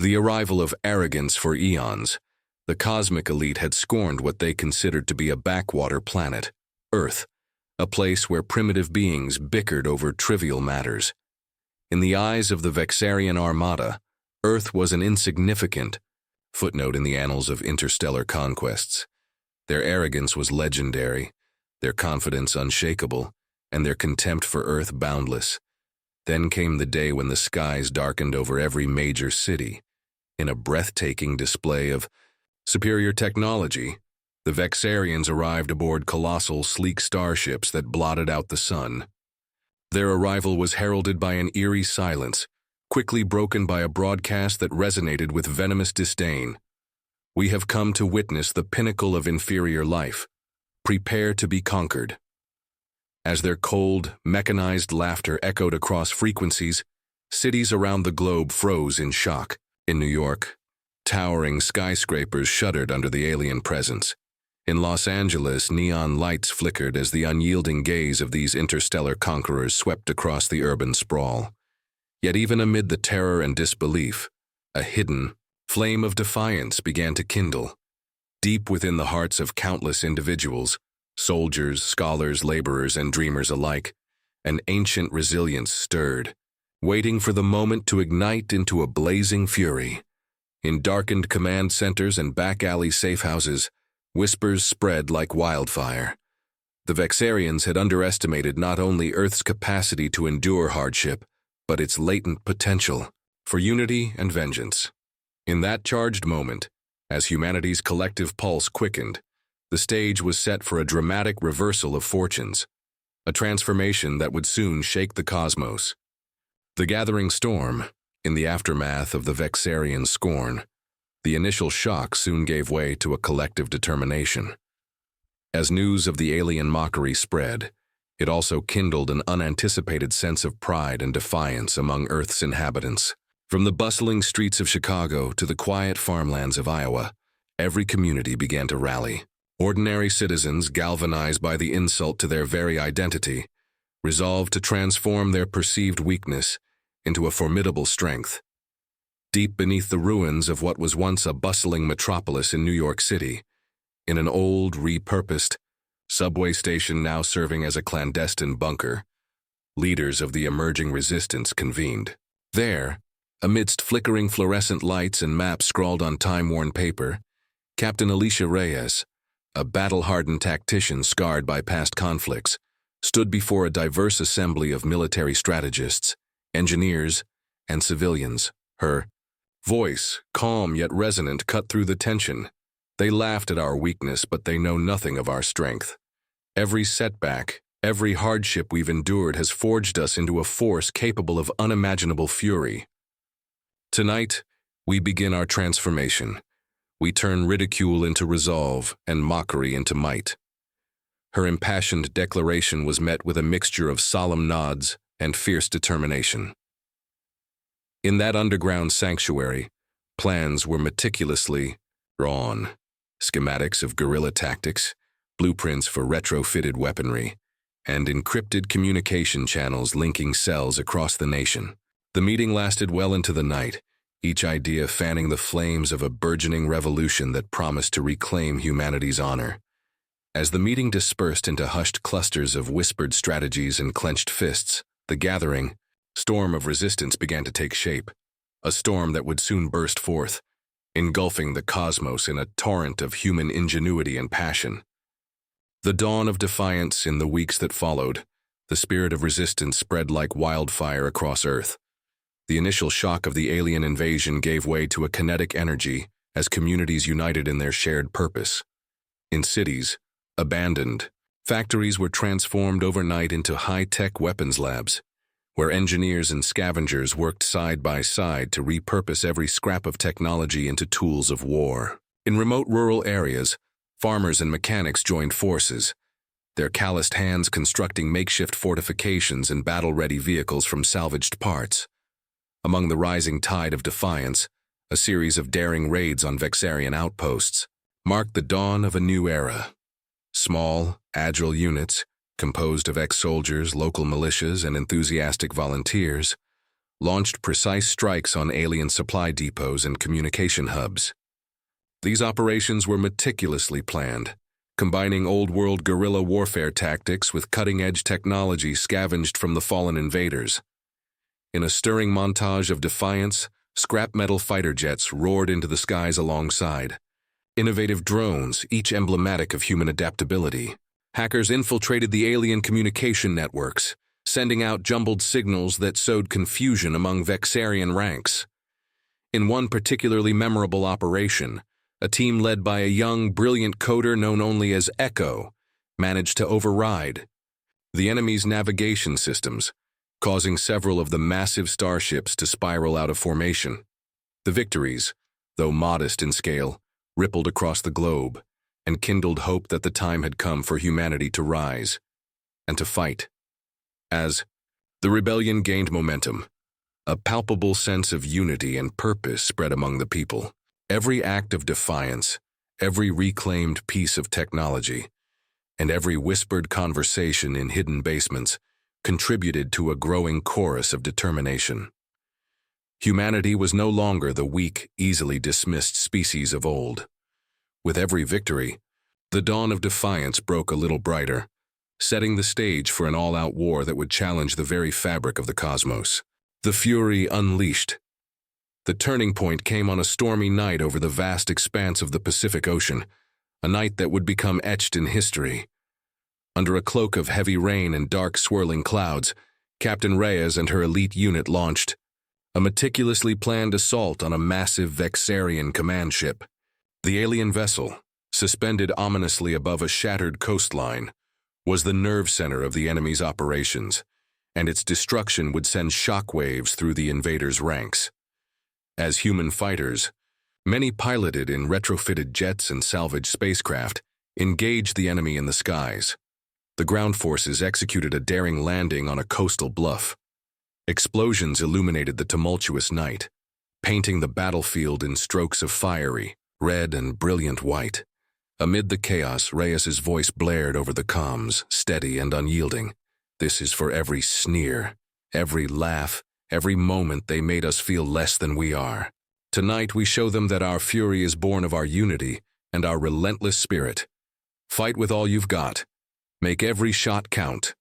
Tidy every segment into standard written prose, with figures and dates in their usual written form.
The arrival of arrogance for eons. The cosmic elite had scorned what they considered to be a backwater planet, Earth, a place where primitive beings bickered over trivial matters. In the eyes of the Vexarian Armada, Earth was an insignificant footnote in the annals of interstellar conquests. Their arrogance was legendary, their confidence unshakable, and their contempt for Earth boundless. Then came the day when the skies darkened over every major city. In a breathtaking display of superior technology, the Vexarians arrived aboard colossal, sleek starships that blotted out the sun. Their arrival was heralded by an eerie silence, quickly broken by a broadcast that resonated with venomous disdain. "We have come to witness the pinnacle of inferior life. Prepare to be conquered." As their cold, mechanized laughter echoed across frequencies, cities around the globe froze in shock. In New York, towering skyscrapers shuddered under the alien presence. In Los Angeles, neon lights flickered as the unyielding gaze of these interstellar conquerors swept across the urban sprawl. Yet even amid the terror and disbelief, a hidden flame of defiance began to kindle. Deep within the hearts of countless individuals, soldiers, scholars, laborers, and dreamers alike, an ancient resilience stirred, waiting for the moment to ignite into a blazing fury. In darkened command centers and back-alley safehouses, whispers spread like wildfire. The Vexarians had underestimated not only Earth's capacity to endure hardship, but its latent potential for unity and vengeance. In that charged moment, as humanity's collective pulse quickened, the stage was set for a dramatic reversal of fortunes, a transformation that would soon shake the cosmos. The gathering storm, in the aftermath of the Vexarian scorn, the initial shock soon gave way to a collective determination. As news of the alien mockery spread, it also kindled an unanticipated sense of pride and defiance among Earth's inhabitants. From the bustling streets of Chicago to the quiet farmlands of Iowa, every community began to rally. Ordinary citizens, galvanized by the insult to their very identity, resolved to transform their perceived weakness into a formidable strength. Deep beneath the ruins of what was once a bustling metropolis in New York City, in an old, repurposed subway station now serving as a clandestine bunker, leaders of the emerging resistance convened. There, amidst flickering fluorescent lights and maps scrawled on time-worn paper, Captain Alicia Reyes, a battle-hardened tactician scarred by past conflicts, stood before a diverse assembly of military strategists, engineers, and civilians. Her voice, calm yet resonant, cut through the tension. "They laughed at our weakness, but they know nothing of our strength. Every setback, every hardship we've endured has forged us into a force capable of unimaginable fury. Tonight, we begin our transformation. We turn ridicule into resolve and mockery into might." Her impassioned declaration was met with a mixture of solemn nods and fierce determination. In that underground sanctuary, plans were meticulously drawn. Schematics of guerrilla tactics, blueprints for retrofitted weaponry, and encrypted communication channels linking cells across the nation. The meeting lasted well into the night, each idea fanning the flames of a burgeoning revolution that promised to reclaim humanity's honor. As the meeting dispersed into hushed clusters of whispered strategies and clenched fists, the gathering storm of resistance began to take shape, a storm that would soon burst forth, engulfing the cosmos in a torrent of human ingenuity and passion. The dawn of defiance in the weeks that followed, the spirit of resistance spread like wildfire across Earth. The initial shock of the alien invasion gave way to a kinetic energy as communities united in their shared purpose. In cities, abandoned, factories were transformed overnight into high-tech weapons labs, where engineers and scavengers worked side by side to repurpose every scrap of technology into tools of war. In remote rural areas, farmers and mechanics joined forces, their calloused hands constructing makeshift fortifications and battle-ready vehicles from salvaged parts. Among the rising tide of defiance, a series of daring raids on Vexarian outposts marked the dawn of a new era. Small, agile units, composed of ex-soldiers, local militias, and enthusiastic volunteers, launched precise strikes on alien supply depots and communication hubs. These operations were meticulously planned, combining old-world guerrilla warfare tactics with cutting-edge technology scavenged from the fallen invaders. In a stirring montage of defiance, scrap metal fighter jets roared into the skies alongside. Innovative drones, each emblematic of human adaptability. Hackers infiltrated the alien communication networks, sending out jumbled signals that sowed confusion among Vexarian ranks. In one particularly memorable operation, a team led by a young, brilliant coder known only as Echo managed to override the enemy's navigation systems, causing several of the massive starships to spiral out of formation. The victories, though modest in scale, rippled across the globe and kindled hope that the time had come for humanity to rise and to fight. As the rebellion gained momentum, a palpable sense of unity and purpose spread among the people. Every act of defiance, every reclaimed piece of technology, and every whispered conversation in hidden basements contributed to a growing chorus of determination. Humanity was no longer the weak, easily dismissed species of old. With every victory, the dawn of defiance broke a little brighter, setting the stage for an all-out war that would challenge the very fabric of the cosmos. The fury unleashed. The turning point came on a stormy night over the vast expanse of the Pacific Ocean, a night that would become etched in history. Under a cloak of heavy rain and dark swirling clouds, Captain Reyes and her elite unit launched a meticulously planned assault on a massive Vexarian command ship. The alien vessel, suspended ominously above a shattered coastline, was the nerve center of the enemy's operations, and its destruction would send shockwaves through the invaders' ranks. As human fighters, many piloted in retrofitted jets and salvage spacecraft, engaged the enemy in the skies. The ground forces executed a daring landing on a coastal bluff. Explosions illuminated the tumultuous night, painting the battlefield in strokes of fiery, red and brilliant white. Amid the chaos, Reyes's voice blared over the comms, steady and unyielding. This is for every sneer, every laugh, every moment they made us feel less than we are. Tonight we show them that our fury is born of our unity and our relentless spirit. Fight with all you've got. Make every shot count.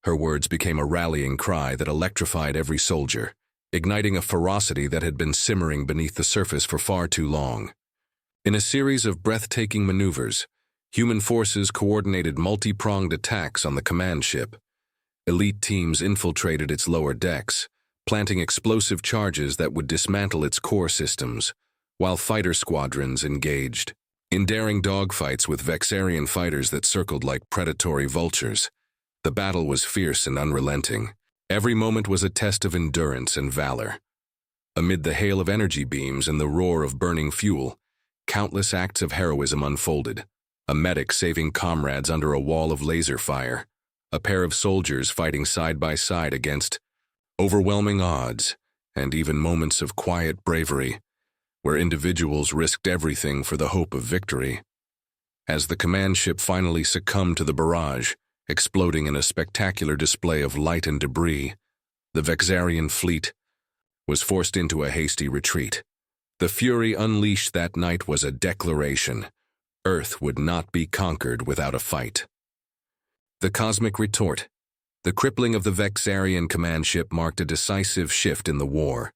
Her words became a rallying cry that electrified every soldier, igniting a ferocity that had been simmering beneath the surface for far too long. In a series of breathtaking maneuvers, human forces coordinated multi-pronged attacks on the command ship. Elite teams infiltrated its lower decks, planting explosive charges that would dismantle its core systems, while fighter squadrons engaged in daring dogfights with Vexarian fighters that circled like predatory vultures. The battle was fierce and unrelenting. Every moment was a test of endurance and valor. Amid the hail of energy beams and the roar of burning fuel, countless acts of heroism unfolded. A medic saving comrades under a wall of laser fire, a pair of soldiers fighting side by side against overwhelming odds, and even moments of quiet bravery, where individuals risked everything for the hope of victory. As the command ship finally succumbed to the barrage, exploding in a spectacular display of light and debris, the Vexarian fleet was forced into a hasty retreat. The fury unleashed that night was a declaration. Earth would not be conquered without a fight. The cosmic retort. The crippling of the Vexarian command ship marked a decisive shift in the war.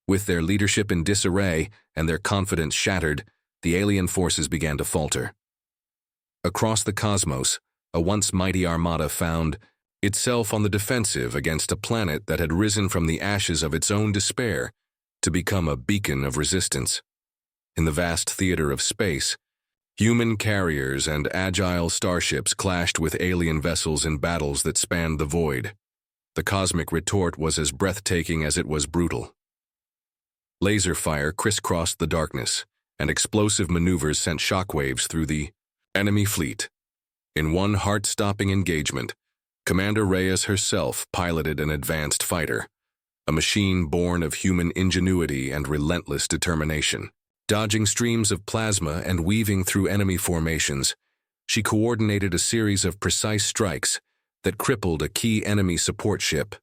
With their leadership in disarray and their confidence shattered, the alien forces began to falter. Across the cosmos, a once mighty armada found itself on the defensive against a planet that had risen from the ashes of its own despair to become a beacon of resistance. In the vast theater of space, human carriers and agile starships clashed with alien vessels in battles that spanned the void. The cosmic retort was as breathtaking as it was brutal. Laser fire crisscrossed the darkness, and explosive maneuvers sent shockwaves through the enemy fleet. In one heart-stopping engagement, Commander Reyes herself piloted an advanced fighter, a machine born of human ingenuity and relentless determination. Dodging streams of plasma and weaving through enemy formations, she coordinated a series of precise strikes that crippled a key enemy support ship.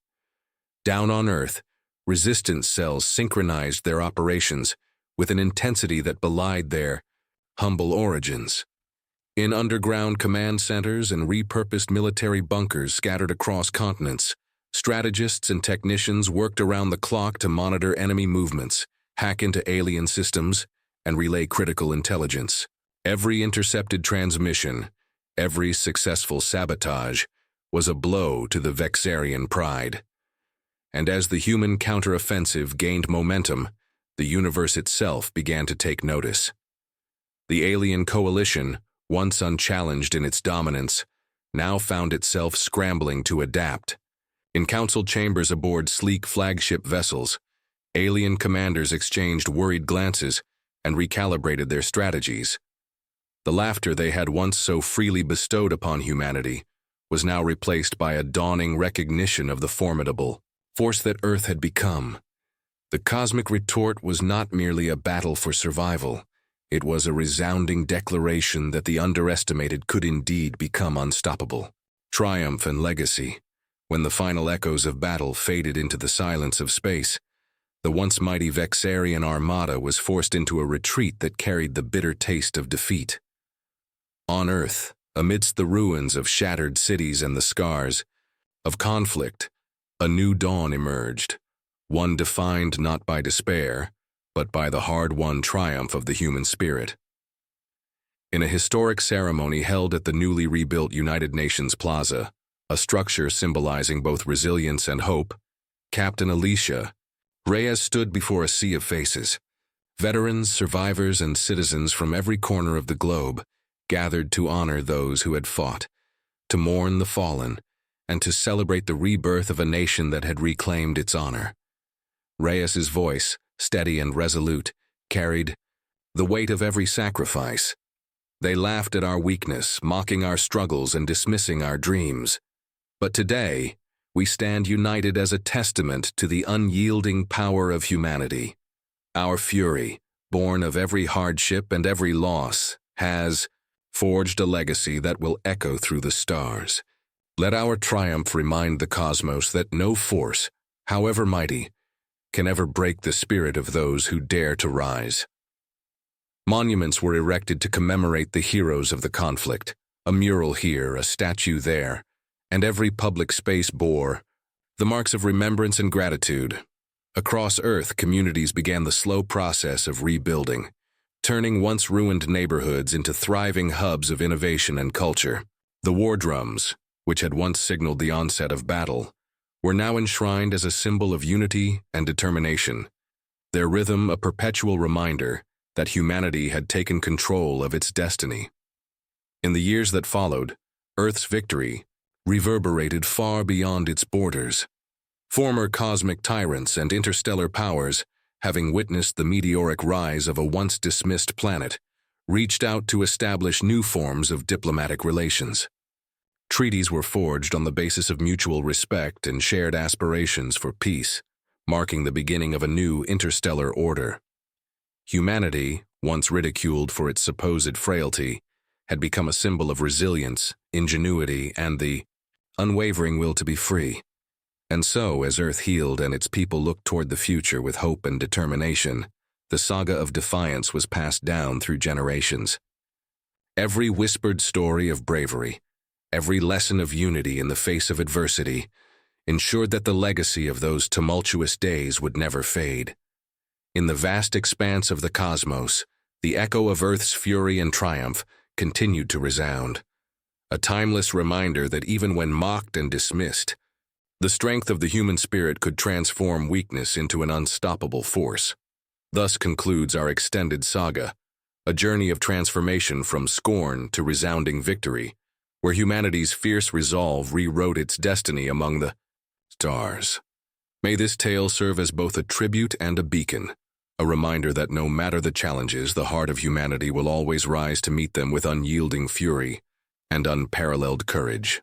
Down on Earth, Resistance cells synchronized their operations with an intensity that belied their humble origins. In underground command centers and repurposed military bunkers scattered across continents, strategists and technicians worked around the clock to monitor enemy movements, hack into alien systems, and relay critical intelligence. Every intercepted transmission, every successful sabotage, was a blow to the Vexarian pride. And as the human counteroffensive gained momentum, the universe itself began to take notice. The alien coalition, once unchallenged in its dominance, now found itself scrambling to adapt. In council chambers aboard sleek flagship vessels, alien commanders exchanged worried glances and recalibrated their strategies. The laughter they had once so freely bestowed upon humanity was now replaced by a dawning recognition of the formidable force that Earth had become. The cosmic retort was not merely a battle for survival. It was a resounding declaration that the underestimated could indeed become unstoppable. Triumph and legacy. When the final echoes of battle faded into the silence of space, the once mighty Vexarian armada was forced into a retreat that carried the bitter taste of defeat. On Earth, amidst the ruins of shattered cities and the scars of conflict, a new dawn emerged, one defined not by despair, but by the hard-won triumph of the human spirit. In a historic ceremony held at the newly rebuilt United Nations Plaza, a structure symbolizing both resilience and hope, Captain Alicia Reyes stood before a sea of faces. Veterans, survivors, and citizens from every corner of the globe gathered to honor those who had fought, to mourn the fallen, and to celebrate the rebirth of a nation that had reclaimed its honor. Reyes's voice, steady and resolute, carried the weight of every sacrifice. They laughed at our weakness, mocking our struggles and dismissing our dreams. But today, we stand united as a testament to the unyielding power of humanity. Our fury, born of every hardship and every loss, has forged a legacy that will echo through the stars. Let our triumph remind the cosmos that no force, however mighty, can ever break the spirit of those who dare to rise. Monuments were erected to commemorate the heroes of the conflict, a mural here, a statue there, and every public space bore the marks of remembrance and gratitude. Across Earth, communities began the slow process of rebuilding, turning once ruined neighborhoods into thriving hubs of innovation and culture. The war drums, which had once signaled the onset of battle, were now enshrined as a symbol of unity and determination, their rhythm a perpetual reminder that humanity had taken control of its destiny. In the years that followed, Earth's victory reverberated far beyond its borders. Former cosmic tyrants and interstellar powers, having witnessed the meteoric rise of a once dismissed planet, reached out to establish new forms of diplomatic relations. Treaties were forged on the basis of mutual respect and shared aspirations for peace, marking the beginning of a new interstellar order. Humanity, once ridiculed for its supposed frailty, had become a symbol of resilience, ingenuity, and the unwavering will to be free. And so, as Earth healed and its people looked toward the future with hope and determination, the saga of defiance was passed down through generations. Every whispered story of bravery, every lesson of unity in the face of adversity, ensured that the legacy of those tumultuous days would never fade. In the vast expanse of the cosmos, the echo of Earth's fury and triumph continued to resound, a timeless reminder that even when mocked and dismissed, the strength of the human spirit could transform weakness into an unstoppable force. Thus concludes our extended saga, a journey of transformation from scorn to resounding victory, where humanity's fierce resolve rewrote its destiny among the stars. May this tale serve as both a tribute and a beacon, a reminder that no matter the challenges, the heart of humanity will always rise to meet them with unyielding fury and unparalleled courage.